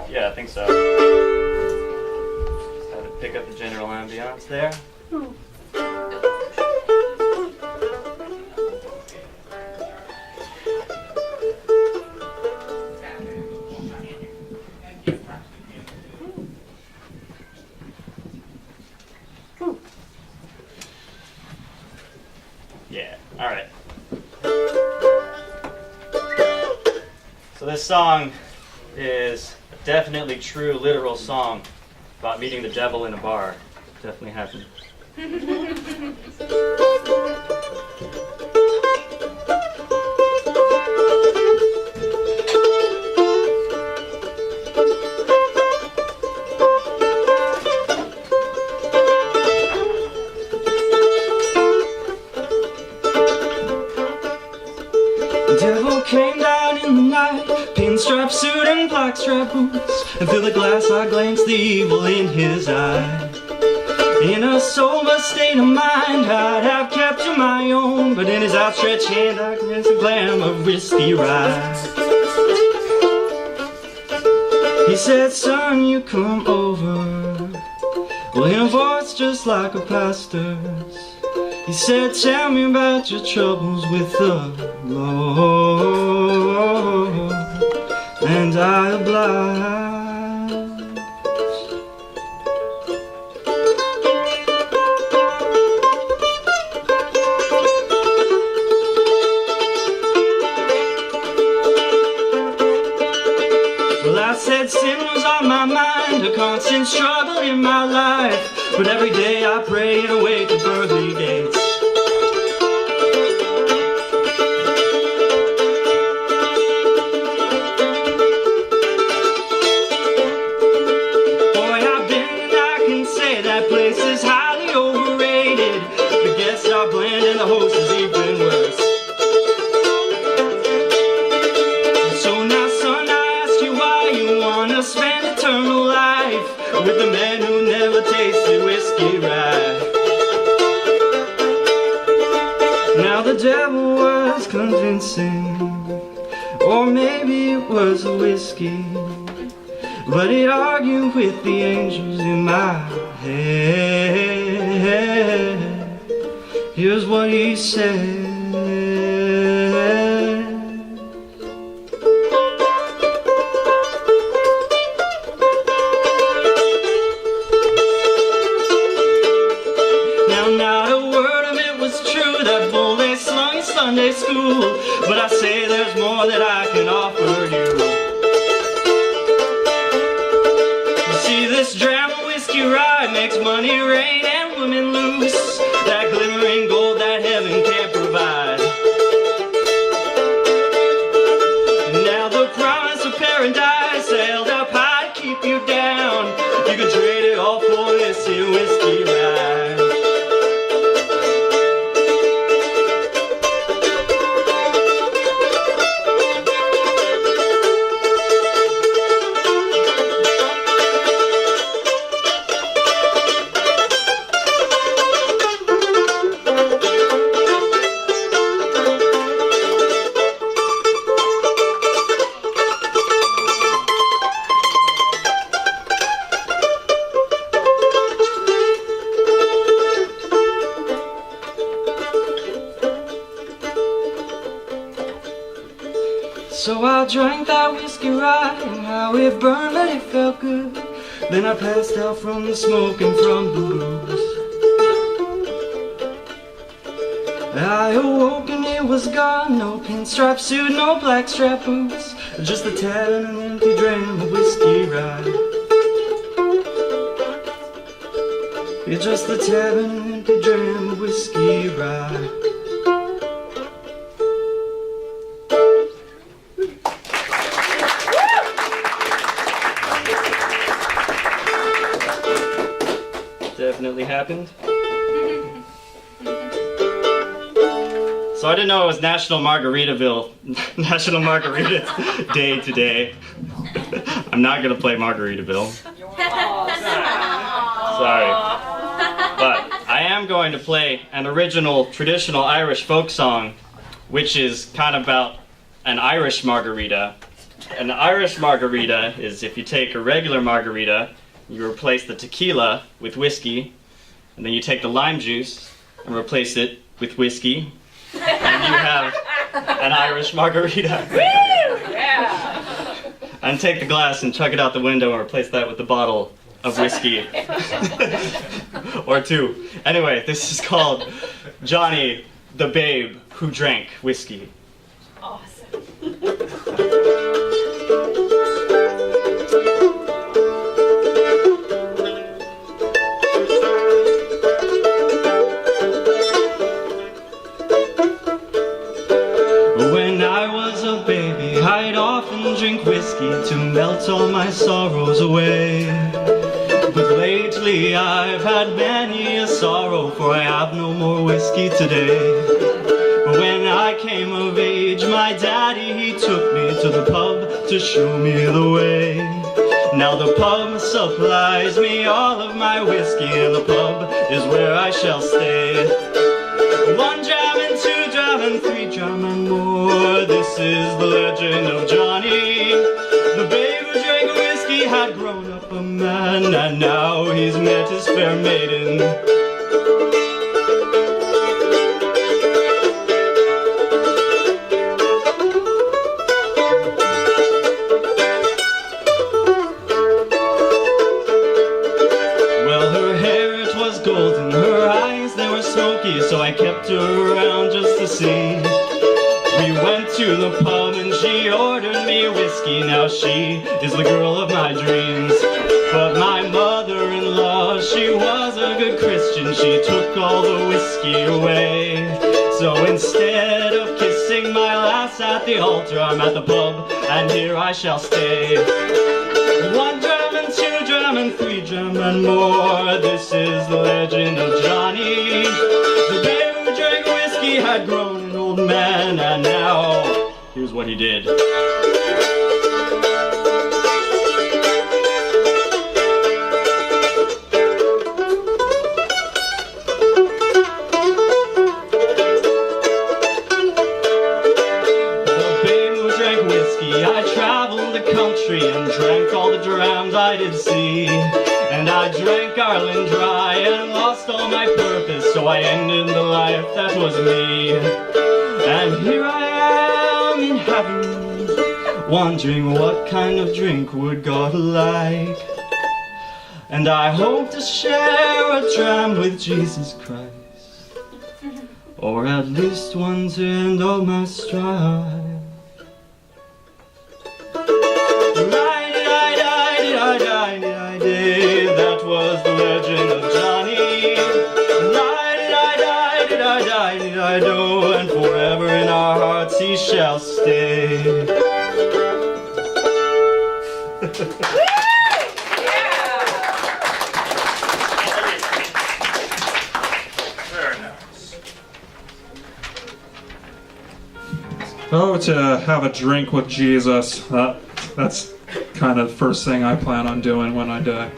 Yeah, I think so. Just have to pick up the general ambiance there. Yeah, alright. So this song is a definitely true, literal song about meeting the devil in a bar. Definitely happened. The devil came down in the night, pinstripe suit and blackstrap boots, and through the glass I glanced the evil in his eye. In a sober state of mind, I'd have captured my own, but in his outstretched hand I glanced the glam of whiskey rye. He said, "Son, you come over." Well, in a voice just like a pastor's, he said, "Tell me about your troubles with the Lord." And I obliged. Well, I said sin was on my mind, a constant struggle in my life, but every day I pray and await the pearly gates. Boy, I've been and I can say that place is highly overrated. The guests are bland and the host is even worse. So now, son, I ask you why you wanna spend eternal life with the man who never tasted whiskey rye. Now the devil was convincing, or maybe it was the whiskey, but it argued with the angels in my head. Here's what he said. Now not a word of it was true, that bull they slung in Sunday school, but I say there's more that I can offer you. You see, this dram of whiskey rye makes money rain and women loose, that glimmering gold that heaven can't provide. Now the promise of paradise held up high to keep you down. You can trade it all for this here whiskey rye. So I drank that whiskey rye, and how it burned, but it felt good. Then I passed out from the smoke and from the booze. I awoke and it was gone, no pinstripe suit, no blackstrap boots, just a tad and an empty dram of whiskey rye. It's just a tad and an empty dram of whiskey rye. Definitely happened. So I didn't know it was National Margarita Day today. I'm not gonna play Margaritaville. Sorry. But I am going to play an original traditional Irish folk song, which is kind of about an Irish margarita. An Irish margarita is if you take a regular margarita, you replace the tequila with whiskey, and then you take the lime juice and replace it with whiskey, and you have an Irish margarita. Yeah. And take the glass and chuck it out the window and replace that with the bottle of whiskey. Or two. Anyway, this is called Johnny the Babe Who Drank Whiskey. Awesome. When I was a baby, I'd often drink whiskey to melt all my sorrows away. But lately I've had many a sorrow, for I have no more whiskey today. When I came of age, my daddy, he took me to the pub to show me the way. Now the pub supplies me all of my whiskey, and the pub is where I shall stay. 1 dram and 2 dram and 3 dram and more. This is the legend of Johnny. The babe who drank whiskey had grown up a man, and now he's met his fair maiden. Well, her hair, it was golden, her eyes, they were smoky, so I kept her around just to see. We went to the pub and she ordered me whiskey. Now she is the girl of my dreams. But my mother-in-law, she was a good Christian. She took all the whiskey away. So instead of kissing my lass at the altar, I'm at the pub and here I shall stay. 1 dram and 2 dram and 3 dram and more. This is the legend of Johnny. The babe who drank whiskey had grown an old man, and now here's what he did. I traveled the country and drank all the drams I did see. And I drank Ireland dry and lost all my purpose, so I ended the life that was me. And here I am in heaven, wondering what kind of drink would God like. And I hope to share a dram with Jesus Christ, or at least one to end all my strife. That was the legend of Johnny. Die, and forever in our hearts he shall stay. Oh, to have a drink with Jesus. That's kind of the first thing I plan on doing when I die.